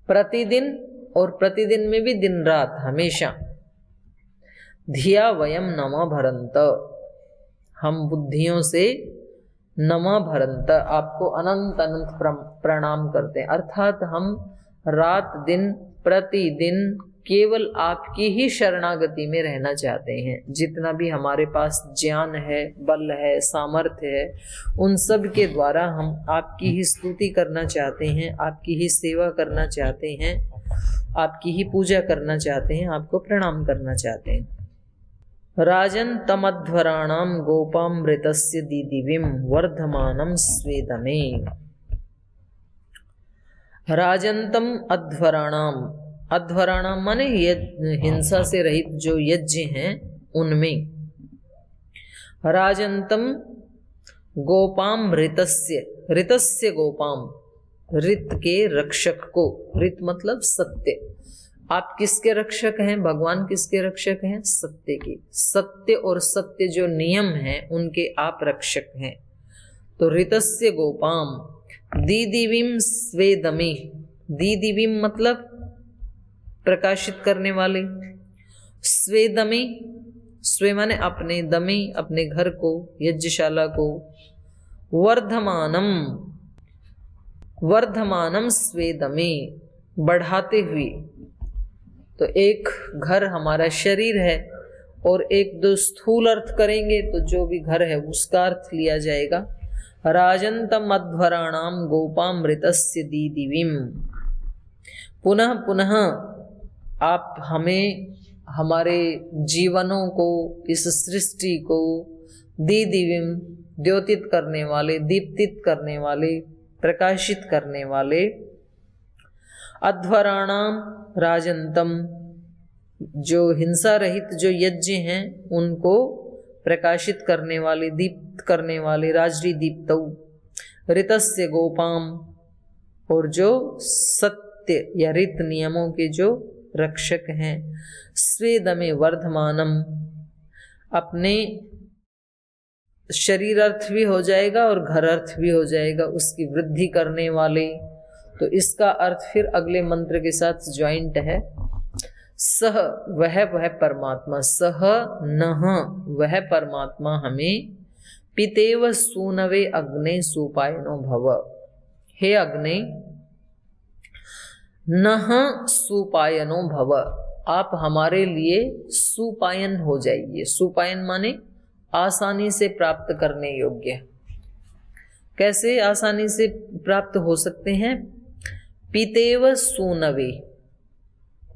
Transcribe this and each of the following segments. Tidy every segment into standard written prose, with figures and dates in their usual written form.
प्रतिदिन, और प्रतिदिन में भी दिन रात हमेशा। धिया वयम नमा भरंत, हम बुद्धियों से नमा भरंत, आपको अनंत अनंत प्रणाम करते हैं। अर्थात हम रात दिन प्रतिदिन केवल आपकी ही शरणागति में रहना चाहते हैं। जितना भी हमारे पास ज्ञान है, बल है, सामर्थ्य है, उन सब के द्वारा हम आपकी ही स्तुति करना चाहते हैं, आपकी ही सेवा करना चाहते हैं, आपकी ही पूजा करना चाहते हैं, आपको प्रणाम करना चाहते हैं। राजन तमध्वराणाम गोपामृतस्य दीदिविम वर्धमानम स्वेदमे। राजंतम अध्वराणाम, अध्वराणाम माने हिंसा से रहित जो यज्ञ हैं उनमें। राजंतम गोपाम ऋतस्य, ऋतस्य गोपाम, ऋत के रक्षक को, ऋत मतलब सत्य। आप किसके रक्षक हैं? भगवान किसके रक्षक हैं? सत्य के। सत्य और सत्य जो नियम हैं उनके आप रक्षक हैं। तो ऋतस्य गोपाम दीदिविम स्वेदमे, दीदिविम मतलब प्रकाशित करने वाले, स्वेदमे, स्वे माने अपने, दमे अपने घर को, यज्ञशाला को, वर्धमानम, वर्धमानम स्वेदमे बढ़ाते हुए। तो एक घर हमारा शरीर है, और एक दो स्थूल अर्थ करेंगे तो जो भी घर है उसका अर्थ लिया जाएगा। राजंतम अध्वराणाम गोपामृतस्य दीदिविम। पुनः पुनः आप हमें, हमारे जीवनों को, इस सृष्टि को दीदिविम द्योतित करने वाले, दीप्तित करने वाले, प्रकाशित करने वाले, अध्वराणाम राजंतम जो हिंसा रहित जो यज्ञ हैं उनको प्रकाशित करने वाले, दीप्त करने वाले, राजरी दीप्तौ, ऋतस्य गोपाम, और जो सत्य या ऋत नियमों के जो रक्षक हैं, स्वेदमे वर्धमानम, अपने शरीर अर्थ भी हो जाएगा और घर अर्थ भी हो जाएगा, उसकी वृद्धि करने वाले। तो इसका अर्थ फिर अगले मंत्र के साथ ज्वाइंट है। सह, वह परमात्मा, सह नह, वह परमात्मा हमें पितेव सूनवे अग्ने सुपायनो भव, हे अग्ने नह सुपायनो भव, आप हमारे लिए सुपायन हो जाइए। सुपायन माने आसानी से प्राप्त करने योग्य। कैसे आसानी से प्राप्त हो सकते हैं? पितेव सूनवे,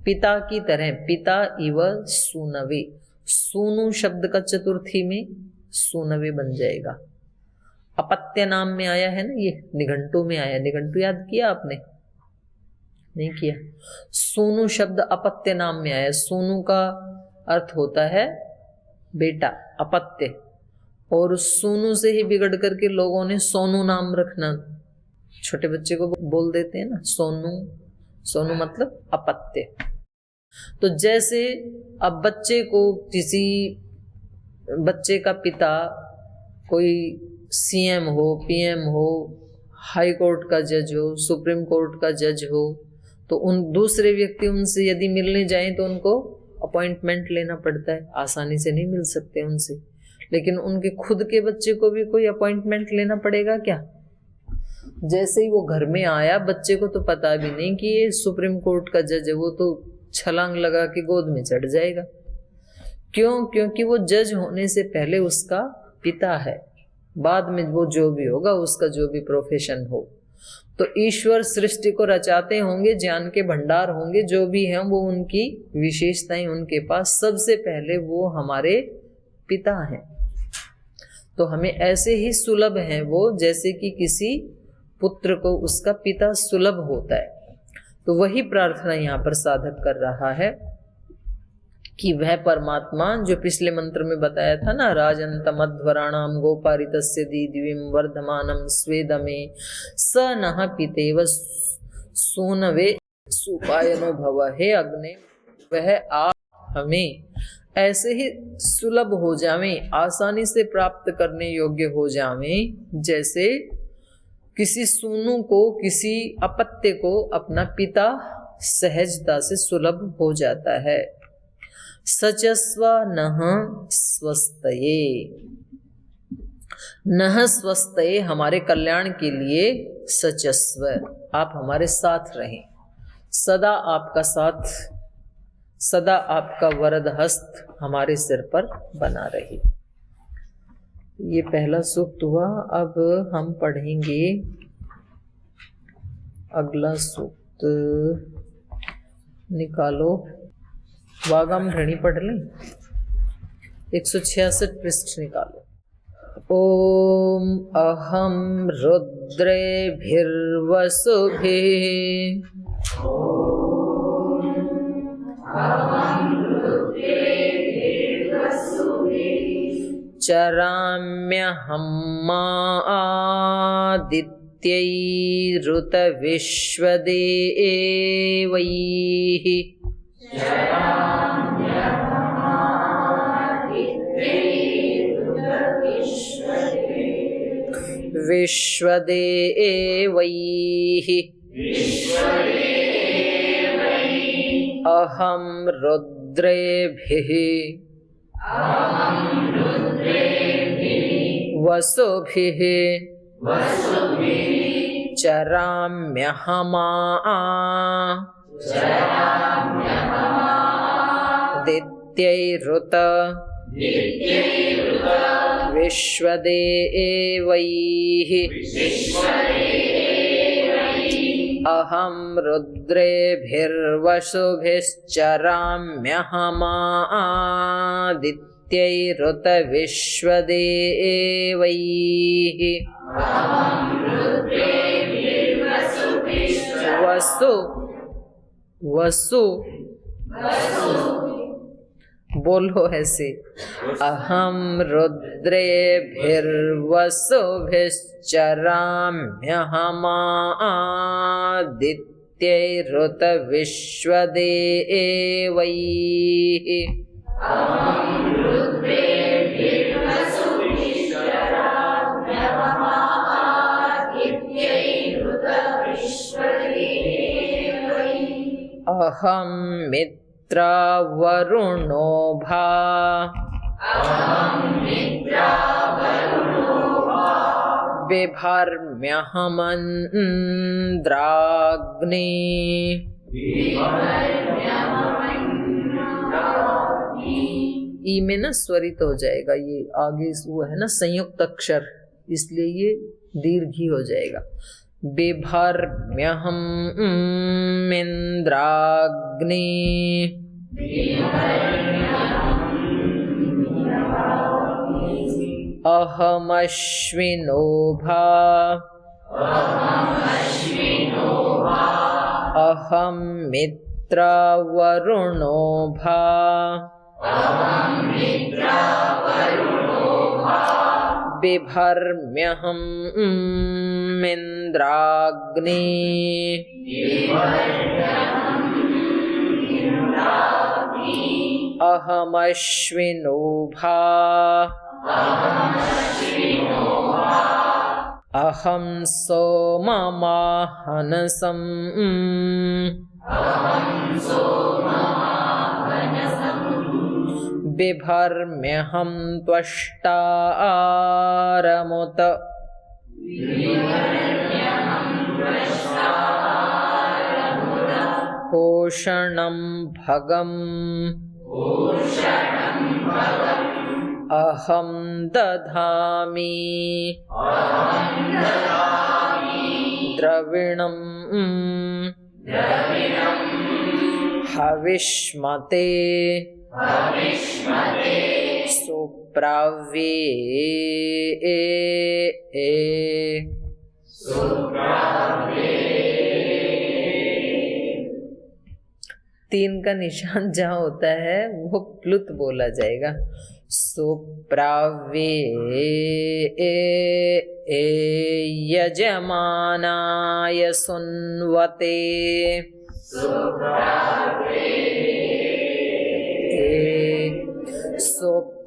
पिता की तरह, पिता इव सूनवे, सूनु शब्द का चतुर्थी में सूनवे बन जाएगा। अपत्य नाम में आया है ना, ये निघंटू में आया। निघंटू याद किया आपने? नहीं किया। सोनू शब्द अपत्य नाम में आया। सोनू का अर्थ होता है बेटा, अपत्य, और सोनू से ही बिगड़ करके लोगों ने सोनू नाम रखना, छोटे बच्चे को बोल देते हैं ना सोनू। सोनू मतलब अपत्य। तो जैसे अब बच्चे को, किसी बच्चे का पिता कोई सीएम हो, पीएम हो, हाई कोर्ट का जज हो, सुप्रीम कोर्ट का जज हो, तो उन दूसरे व्यक्ति उनसे यदि मिलने जाएं तो उनको अपॉइंटमेंट लेना पड़ता है, आसानी से नहीं मिल सकते उनसे। लेकिन उनके खुद के बच्चे को भी कोई अपॉइंटमेंट लेना पड़ेगा क्या? जैसे ही वो घर में आया, बच्चे को तो पता भी नहीं कि ये सुप्रीम कोर्ट का जज है, वो तो छलांग लगा के गोद में चढ़ जाएगा। क्यों? क्योंकि वो जज होने से पहले उसका पिता है, बाद में वो जो भी होगा, उसका जो भी प्रोफेशन हो। तो ईश्वर सृष्टि को रचाते होंगे, ज्ञान के भंडार होंगे, जो भी हैं वो उनकी विशेषताएं उनके पास, सबसे पहले वो हमारे पिता हैं। तो हमें ऐसे ही सुलभ हैं वो, जैसे कि किसी पुत्र को उसका पिता सुलभ होता है। तो वही प्रार्थना यहाँ पर साधक कर रहा है कि वह परमात्मा जो पिछले मंत्र में बताया था ना, राजंतमध्वराणाम गोपारितस्य दीदिविम वर्धमानम स्वेदमे स नः पितेव सूनवे सुपायनो भव, हे अग्नि, वह आप हमें ऐसे ही सुलभ हो जावें, आसानी से प्राप्त करने योग्य हो जावें, जैसे किसी सूनु को, किसी अपत्य को अपना पिता सहजता से सुलभ हो जाता है। सचस्व नः स्वस्तये, नः स्वस्तये हमारे कल्याण के लिए, सचस्व आप हमारे साथ रहें, सदा आपका साथ, सदा आपका वरद हस्त हमारे सिर पर बना रहे। ये पहला सूक्त हुआ। अब हम पढ़ेंगे अगला सूक्त। निकालो, वागमधृणी पढ़ लें। 166 पृष्ठ निकालो। ओम अहम रुद्रेभिर्वसुभिः चराम्यहमादित्यैरुतविश्वदेवैः विश्वदेवैः अहं रुद्रेभिः वसुभिः चराम्यहमादित्यैरुत विश्वदेवैः अहं रुद्रेभिर्वसुभिश्चराम्यहमादित्यैरुत विश्वदेवैः वसु वसु बोलो ऐसे। अहम रुद्रेभिर्वसुभिश्चराम्यहमादित्यैरुत विश्वदेवैः अहं मित्रावरुणो भा बिभर्म्यहमन्द्राग्नि ई में ना स्वरित हो जाएगा, ये आगे वो है ना संयुक्त अक्षर, इसलिए ये दीर्घी हो जाएगा। बिभर्म्यहम् इन्द्राग्नि अहमश्विनो भा अहं मित्रावरुणो भा बिभर्म्यहम् इन्द्राग्नि अहमश्विनो भा अहं सोममाहनसम् बिभर्म्यहं त्वष्टारमुत पोषणं भगम् अहं दधामि द्रविणम् हविष्मते सुप्राव्ये 3 का निशान जहाँ होता है वो प्लुत बोला जाएगा। सुप्राव्ये यजमानाय सुन्वते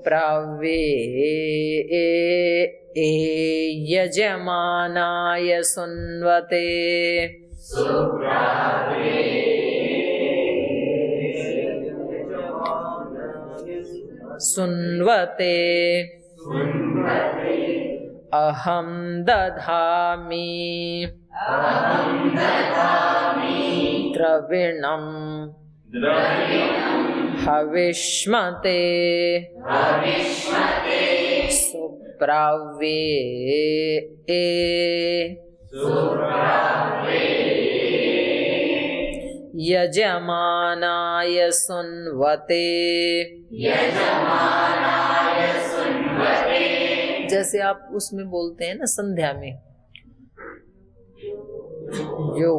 सुप्राव्ये यजमानाय सुन्वते सुन्वते अहं दधामि द्रविणं हविष्मते सुप्राव्ये यजमानाय सुन्वते। जैसे आप उसमें बोलते हैं ना संध्या में, जो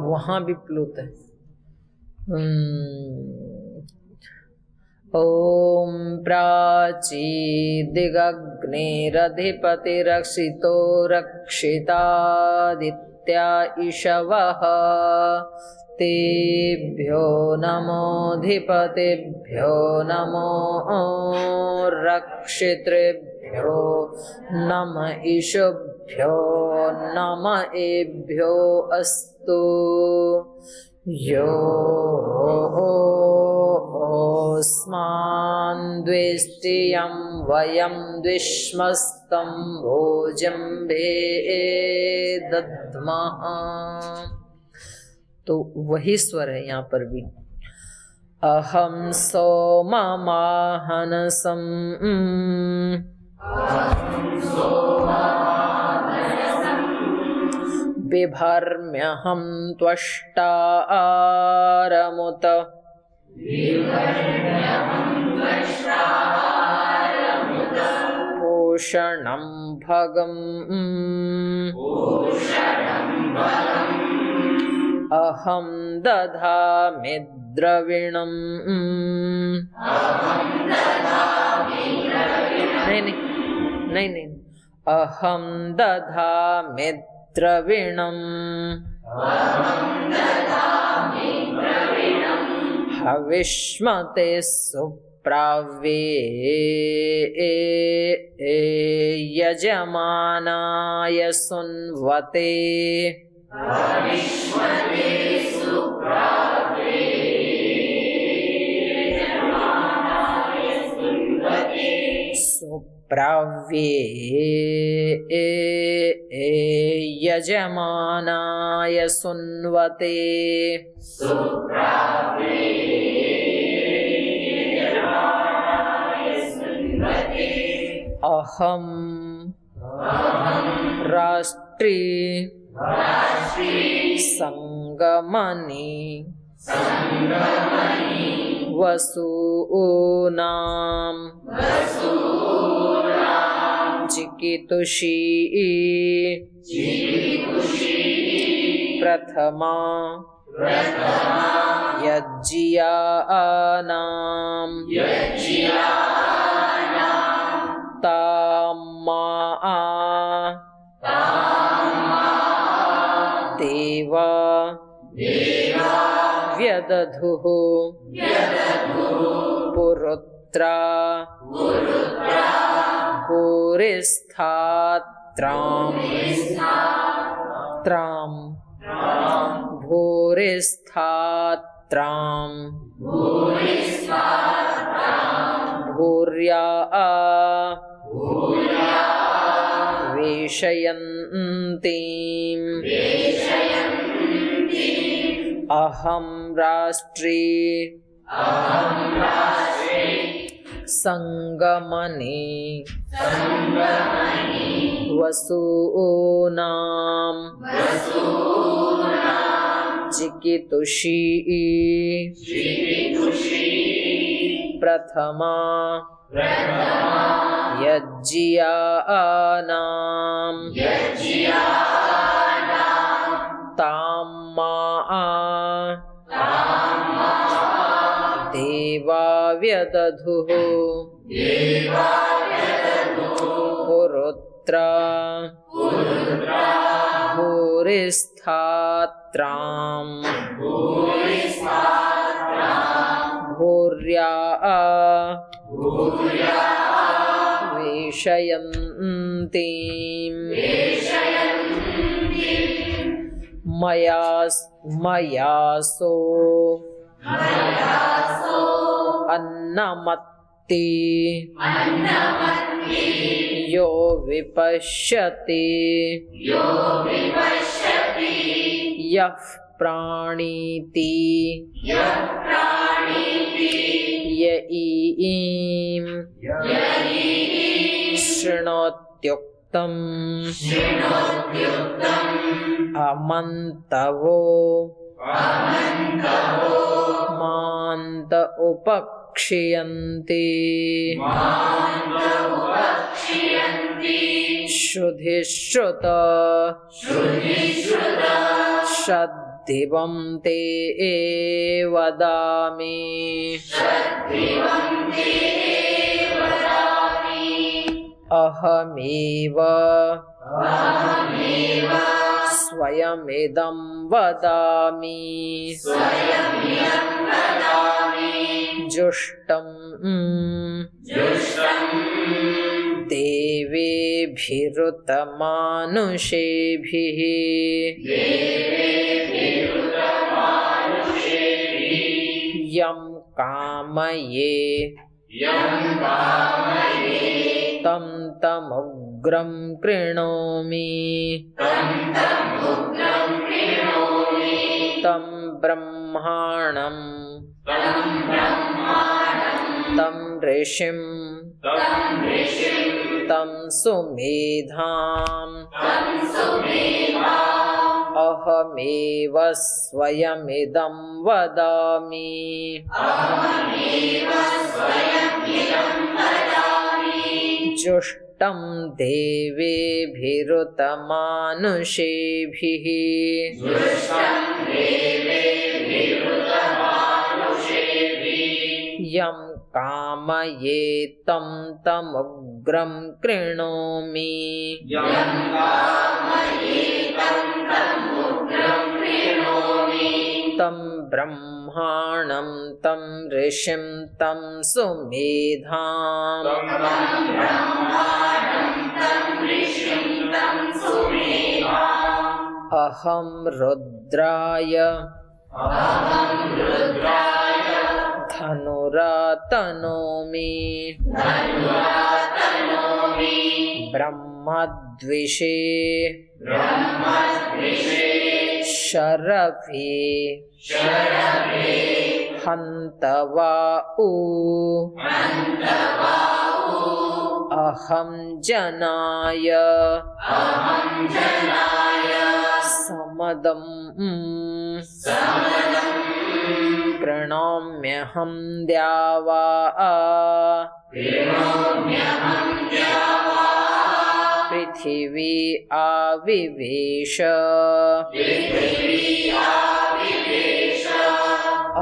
वहां भी प्लुत है। ओम प्राचीदिगग्नेरधिपतिरक्षितो रक्षितादित्या इषवः तेभ्यो नमोऽधिपतिभ्यो नमो रक्षितृभ्यो नम ईशुभ्यो नम एभ्यो अस्तु। योऽस्मान् द्वेष्टियं वयं द्विष्मस्तं भोजम्भे दद्मः। तो वही स्वर है यहाँ पर भी। अहं सोममाहनसं बिभर्म्यहं त्वष्टा आरमुत पोषणं भगम् अहं दधामि द्रविणम्। नहीं, अहं दधामि द्रविणम् हविष्मते सुप्राव्ये यजमानाय सुन्वते। सुप्राव्ये यजमानाय सुन्वते। अहं राष्ट्री संगमनि वसूनां चिकितुषी प्रथमा यज्ञियानां ताम्मा देवा व्यदधुः पुरुत्रा भूरिस्थात्रां भूरिस्थात्रां भूर्या वेशयन्तीं अहं राष्ट्री संगमनि वसूनां चिकितुषी प्रथमा यज्ञियानां ताम्मा देवा व्यदधुः पुरुत्रा भूरिस्थात्रां भूर्या वेशयन्तीं मयासो अन्नमत्ति यो विपश्यति यः प्राणीति य ईं शृणोत्युक्तम् अमन्तवो मान्त उपक्षियन्ति श्रुधिश्रुत श्रद्धिवं ते वदामि अहमेव स्वयमिदं वदामि जुष्टं देवेभिरुतमानुषेभिः यं कामये तं तमुग्रं कृणोमि तं ब्रह्माणं तं ऋषिं तं सुमेधाम् अहमेव स्वयमिदं वदामि जुष्टं देवेभिरुतमानुषेभिः यं कामये तं तमुग्रं कृणोमि तं ब्रह्माणं तं ऋषिं तं सुमेधाम् अहं रुद्राय धनुरातनोमि ब्रह्मद्विषे शरभे हन्तवाउ अहं जनाय समदं कृणोम्यहं द्यावा पृथिवी आविवेश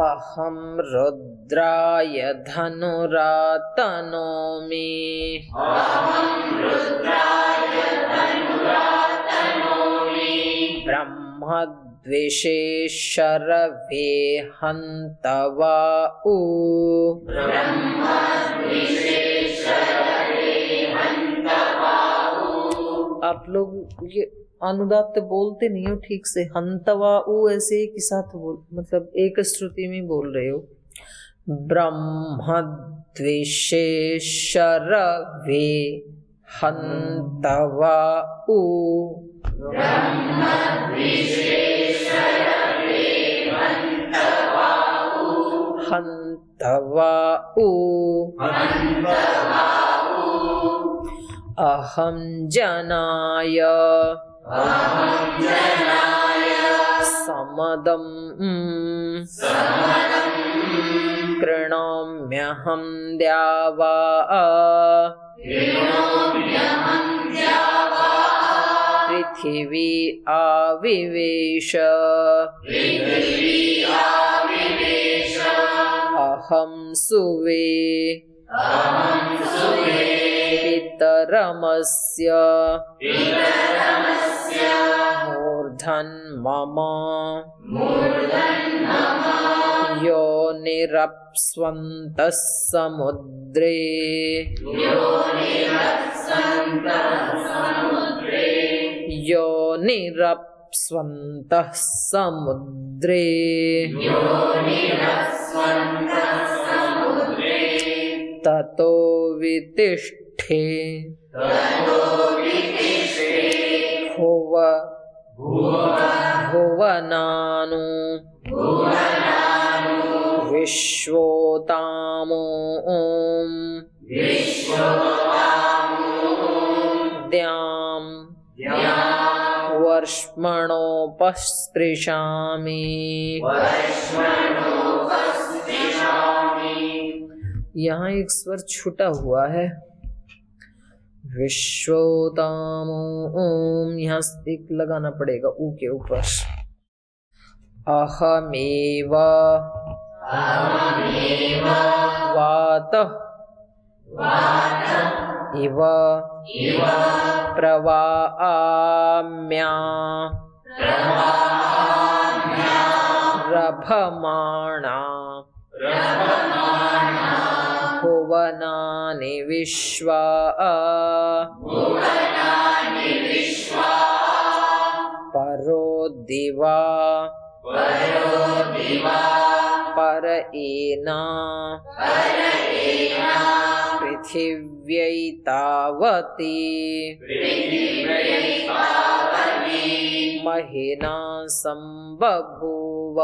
अहं रुद्राय धनुरातनोमि ब्रह्मद्विषे शरवे हन्तवाउ आप लोग ये अनुदात बोलते नहीं हो ठीक से, हंतवाउ ऐसे एक साथ बोल, मतलब एक श्रुति में बोल रहे हो। ब्रह्मद्विषे शरवे हन्तवाउ हन्तवाउ अहं जनाय समदं कृणोम्यहं द्यावा पृथिवी आविवेश अहं सुवे पितरमस्य मम योनिरप्स्वन्तः समुद्रे योनिरप्स्वन्तः समुद्रे ततो वितिष्ठे भुवनानु विश्वोतामो द्यां वर्ष्मणोपस्पृशामि। यहाँ एक स्वर छूटा हुआ है, विश्वोतामो ओम, यहाँ एक लगाना पड़ेगा ऊ के ऊपर। अहमेव वातः इव प्रवाम्या रभमाणा भुवनानि विश्वा परो दिवा पर एना पृथिव्यै तावती महिना संबभूव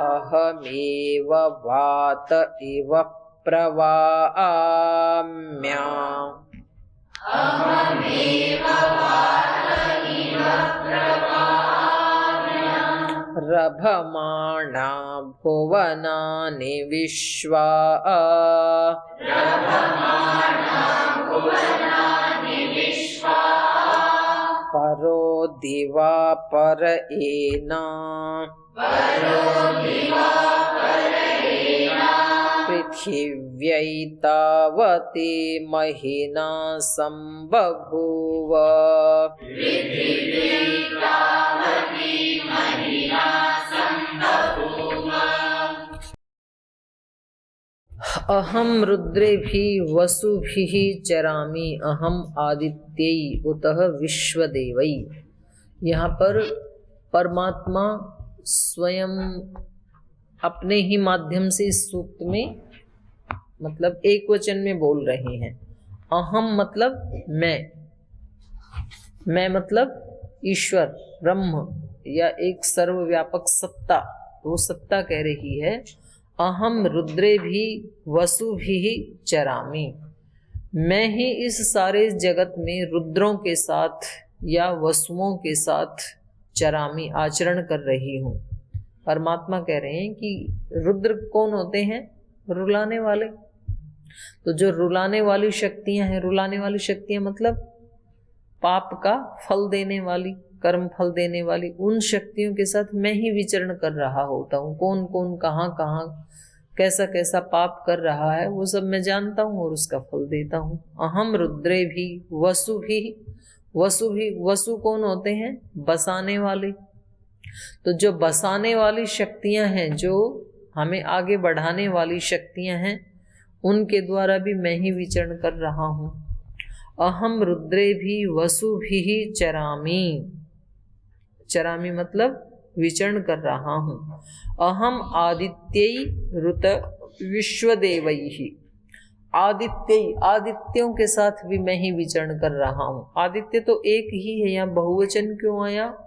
अहमेव वात इव प्रवाम्या रभमाणा भुवनानि विश्वा परो दिवा पर एना पृथिव्यै तावती महिना संबभूव अहम रुद्रेभिः वसुभिः चरामि अहम आदित्यै उतः विश्वदेवै। यहाँ पर परमात्मा स्वयं अपने ही माध्यम से इस सूक्त में मतलब एक वचन में बोल रहे हैं। अहम मतलब मैं मतलब ईश्वर ब्रह्म या एक सर्वव्यापक सत्ता, वो सत्ता कह रही है अहम रुद्रे भी वसु भी चरामी, मैं ही इस सारे जगत में रुद्रों के साथ या वसुओं के साथ चरामी आचरण कर रही हूँ। परमात्मा कह रहे हैं कि रुद्र कौन होते हैं? रुलाने वाले। तो जो रुलाने वाली शक्तियां हैं, रुलाने वाली शक्तियां मतलब पाप का फल देने वाली, कर्म फल देने वाली, उन शक्तियों के साथ मैं ही विचरण कर रहा होता हूँ। कौन कौन कहाँ कहाँ कैसा कैसा पाप कर रहा है वो सब मैं जानता हूँ और उसका फल देता हूँ। अहम रुद्रे भी वसु भी, वसु कौन होते हैं? बसाने वाले। तो जो बसाने वाली शक्तियां हैं, जो हमें आगे बढ़ाने वाली शक्तियां हैं, उनके द्वारा भी मैं ही विचरण कर रहा हूँ। अहम रुद्रे भी वसु भी चरामी, चरामी मतलब विचरण कर रहा हूँ। अहम आदित्यै ऋत विश्वदेवैहि, आदित्यों के साथ भी मैं ही विचरण कर रहा हूँ। आदित्य तो एक ही है, यहाँ बहुवचन क्यों आया?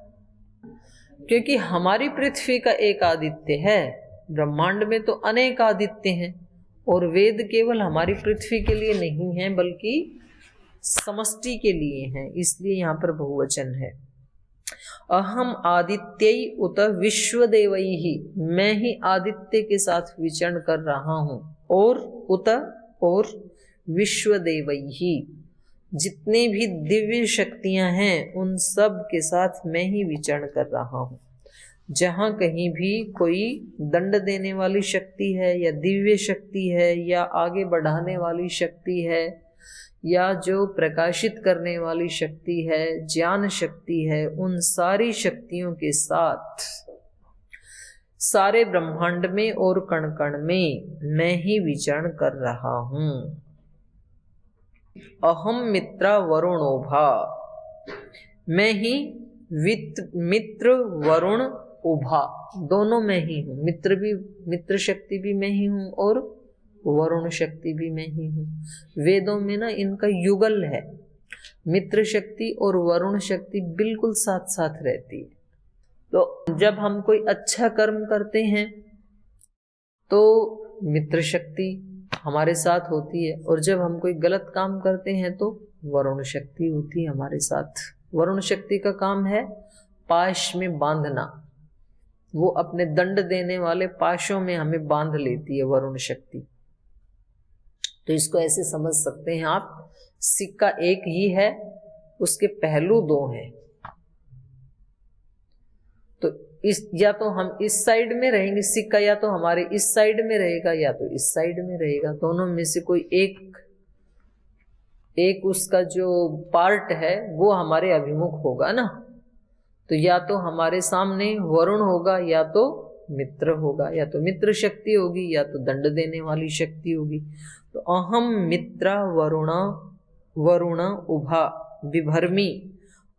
क्योंकि हमारी पृथ्वी का एक आदित्य है, ब्रह्मांड में तो अनेक आदित्य हैं और वेद केवल हमारी पृथ्वी के लिए नहीं है बल्कि समष्टि के लिए हैं, इसलिए यहाँ पर बहुवचन है। अहम आदित्यै उत विश्वदेवैहि, मैं ही आदित्य के साथ विचरण कर रहा हूँ। और उत और विश्वदेवैहि, जितने भी दिव्य शक्तियां हैं उन सब के साथ मैं ही विचरण कर रहा हूँ। जहाँ कहीं भी कोई दंड देने वाली शक्ति है या दिव्य शक्ति है या आगे बढ़ाने वाली शक्ति है या जो प्रकाशित करने वाली शक्ति है, ज्ञान शक्ति है, उन सारी शक्तियों के साथ सारे ब्रह्मांड में और कण कण में मैं ही विचरण कर रहा हूं। अहम मित्रा वरुणोभा, मैं ही मित्र वरुण उभा, दोनों मैं ही हूँ। मित्र शक्ति भी मैं ही हूँ और वरुण शक्ति भी मैं ही हूँ। वेदों में ना इनका युगल है, मित्र शक्ति और वरुण शक्ति बिल्कुल साथ साथ रहती है। तो जब हम कोई अच्छा कर्म करते हैं तो मित्र शक्ति हमारे साथ होती है, और जब हम कोई गलत काम करते हैं तो वरुण शक्ति होती है हमारे साथ। वरुण शक्ति का काम है पाश में बांधना, वो अपने दंड देने वाले पाशों में हमें बांध लेती है वरुण शक्ति। तो इसको ऐसे समझ सकते हैं आप, सिक्का एक ही है, उसके पहलू दो हैं। तो या तो हम इस साइड में रहेंगे सिक्का, या तो हमारे इस साइड में रहेगा या तो इस साइड में रहेगा। दोनों में से कोई एक उसका जो पार्ट है वो हमारे अभिमुख होगा ना। तो या तो हमारे सामने वरुण होगा या तो मित्र होगा, या तो मित्र शक्ति होगी या तो दंड देने वाली शक्ति होगी। तो अहम मित्रा वरुण उभा बिभर्मी,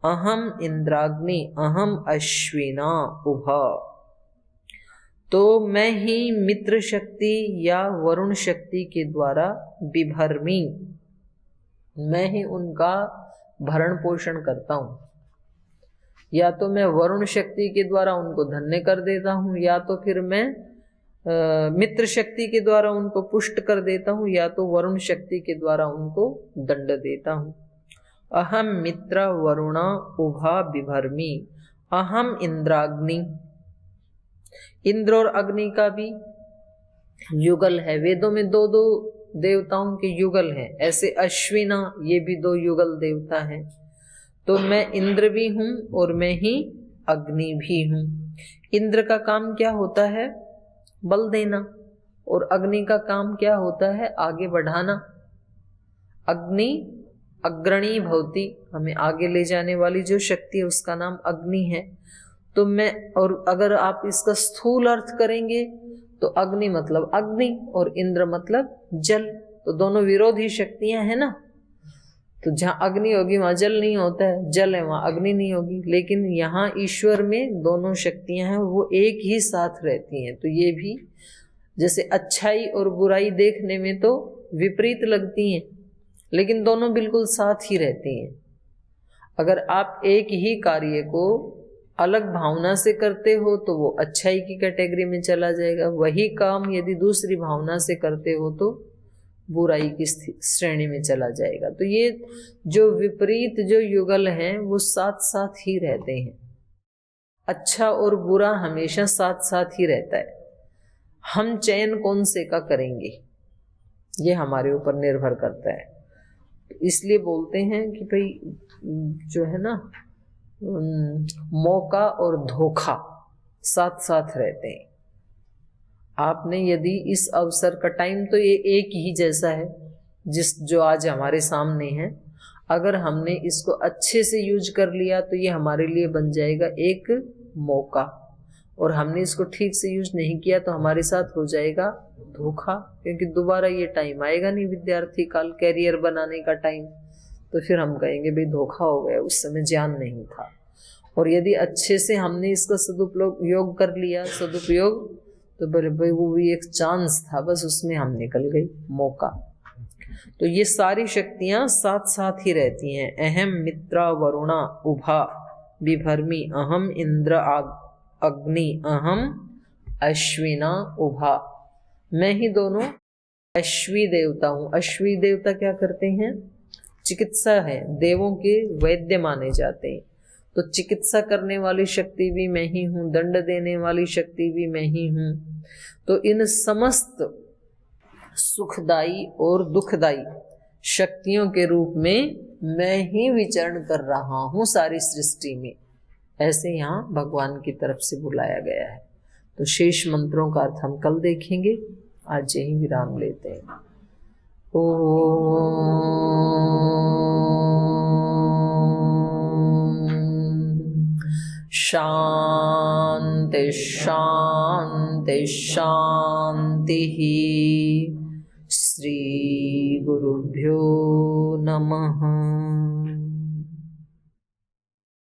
अहम इंद्राग्नि अहम अश्विना उभा। तो मैं ही मित्र शक्ति या वरुण शक्ति के द्वारा बिभर्मी, मैं ही उनका भरण पोषण करता हूं। या तो मैं वरुण शक्ति के द्वारा उनको धन्य कर देता हूं, या तो फिर मैं मित्र शक्ति के द्वारा उनको पुष्ट कर देता हूं, या तो वरुण शक्ति के द्वारा उनको दंड देता हूं। अहम मित्र वरुण उभा बिभर्मी, अहम इंद्राग्नि, इंद्र और अग्नि का भी युगल है। वेदों में दो दो देवताओं के युगल हैं, ऐसे अश्विना ये भी दो युगल देवता हैं। तो मैं इंद्र भी हूं और मैं ही अग्नि भी हूं। इंद्र का काम क्या होता है? बल देना। और अग्नि का काम क्या होता है? आगे बढ़ाना। अग्नि अग्रणी भवति, हमें आगे ले जाने वाली जो शक्ति है उसका नाम अग्नि है। तो मैं, और अगर आप इसका स्थूल अर्थ करेंगे तो अग्नि मतलब अग्नि और इंद्र मतलब जल, तो दोनों विरोधी शक्तियां हैं ना। तो जहाँ अग्नि होगी वहां जल नहीं होता है, जल है वहां अग्नि नहीं होगी। लेकिन यहाँ ईश्वर में दोनों शक्तियां हैं, वो एक ही साथ रहती हैं। तो ये भी जैसे अच्छाई और बुराई देखने में तो विपरीत लगती हैं, लेकिन दोनों बिल्कुल साथ ही रहती हैं। अगर आप एक ही कार्य को अलग भावना से करते हो तो वो अच्छाई की कैटेगरी में चला जाएगा। वही काम यदि दूसरी भावना से करते हो तो बुराई की श्रेणी में चला जाएगा। तो ये जो विपरीत जो युगल हैं वो साथ साथ ही रहते हैं। अच्छा और बुरा हमेशा साथ साथ ही रहता है। हम चयन कौन से का करेंगे ये हमारे ऊपर निर्भर करता है। इसलिए बोलते हैं कि भाई जो है ना, मौका और धोखा साथ साथ रहते हैं। आपने यदि इस अवसर का टाइम तो ये एक ही जैसा है जो आज हमारे सामने है, अगर हमने इसको अच्छे से यूज कर लिया तो ये हमारे लिए बन जाएगा एक मौका, और हमने इसको ठीक से यूज नहीं किया तो हमारे साथ हो जाएगा धोखा। क्योंकि दोबारा ये टाइम आएगा नहीं, विद्यार्थी काल, कैरियर बनाने का टाइम, तो फिर हम कहेंगे भाई धोखा हो गया, उस समय ज्ञान नहीं था। और यदि अच्छे से हमने इसका सदुपयोग कर लिया, सदुपयोग, तो बोले भाई वो भी एक चांस था, बस उसमें हम निकल गई, मौका। तो ये सारी शक्तियां साथ साथ ही रहती हैं। अहम मित्रा वरुणा उभा बिभर्मी, अहम इंद्र अग्नि अहम अश्विना उभा। मैं ही दोनों अश्वी देवता हूँ। अश्वी देवता क्या करते हैं? चिकित्सा है, देवों के वैद्य माने जाते हैं। तो चिकित्सा करने वाली शक्ति भी मैं ही हूँ, दंड देने वाली शक्ति भी मैं ही हूँ। तो इन समस्त सुखदाई और दुखदाई शक्तियों के रूप में मैं ही विचरण कर रहा हूँ सारी सृष्टि में, ऐसे यहाँ भगवान की तरफ से बुलाया गया है। तो शेष मंत्रों का अर्थ हम कल देखेंगे। आज यही विराम लेते हैं। शांति शांति शांति। श्री गुरुभ्यो नमः।